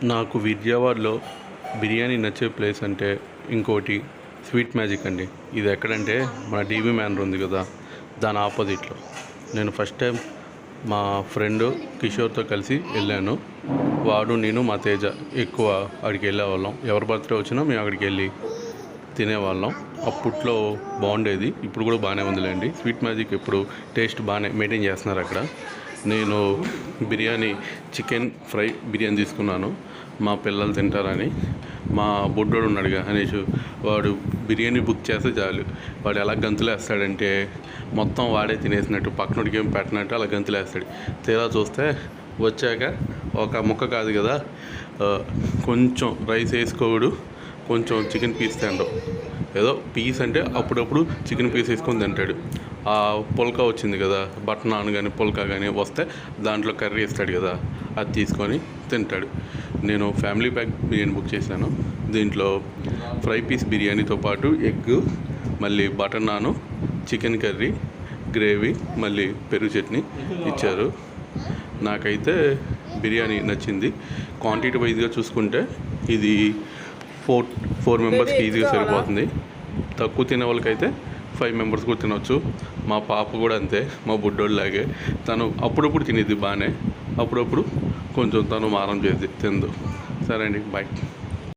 నాకు విజయవాడలో బిర్యానీ నచ్చే ప్లేస్ అంటే ఇంకోటి స్వీట్ మ్యాజిక్ అండి. ఇది ఎక్కడంటే మన డీబీ మ్యానర్ ఉంది కదా, దాని ఆపోజిట్లో. నేను ఫస్ట్ టైం మా ఫ్రెండ్ కిషోర్తో కలిసి వెళ్ళాను. వాడు నేను మా తేజ ఎక్కువ అక్కడికి వెళ్ళేవాళ్ళం. ఎవరి బర్త్డే వచ్చినా మేము అక్కడికి వెళ్ళి తినేవాళ్ళం. అప్పట్లో బాగుండేది, ఇప్పుడు కూడా బాగానే ఉందిలేండి. స్వీట్ మ్యాజిక్ ఇప్పుడు టేస్ట్ బాగానే మెయింటైన్ చేస్తున్నారు అక్కడ. నేను బిర్యానీ చికెన్ ఫ్రై బిర్యానీ తీసుకున్నాను, మా పిల్లలు తింటారని. మా బొడ్డోడు ఉన్నాడుగా అనేష్, వాడు బిర్యానీ బుక్ చేస్తే చాలు, వాడు ఎలా గంతులేస్తాడంటే మొత్తం వాడే తినేసినట్టు, పక్కనోడికి ఏం పెట్టినట్టు అలా గంతులేస్తాడు. తీరా చూస్తే వచ్చాక ఒక ముక్క కాదు కదా, కొంచెం రైస్ వేసుకోడు, కొంచెం చికెన్ పీస్ తినడం. ఏదో పీస్ అంటే అప్పుడప్పుడు చికెన్ పీస్ వేసుకొని తింటాడు. ఆ పుల్కా వచ్చింది కదా, బటర్ నాన్ కానీ పుల్కా కానీ వస్తే దాంట్లో కర్రీ వేస్తాడు కదా, అది తీసుకొని తింటాడు. నేను ఫ్యామిలీ ప్యాక్ బిర్యానీ బుక్ చేశాను. దీంట్లో ఫ్రై పీస్ బిర్యానీతో పాటు ఎగ్, మళ్ళీ బటర్ నాను, చికెన్ కర్రీ, గ్రేవీ, మళ్ళీ పెరుగు చట్నీ ఇచ్చారు. నాకైతే బిర్యానీ నచ్చింది. క్వాంటిటీ వైజ్గా చూసుకుంటే ఇది ఫోర్ మెంబర్స్కి ఈజీగా సరిపోతుంది. తక్కువ తినే వాళ్ళకైతే 5 మెంబర్స్ కూడా తినొచ్చు. మా పాప కూడా అంతే, మా బుడ్డోళ్ళలాగే. తను అప్పుడప్పుడు తినేది బాగానే, అప్పుడప్పుడు కొంచెం తను మారం చేసి తిందు. సరే అండి, బాయ్.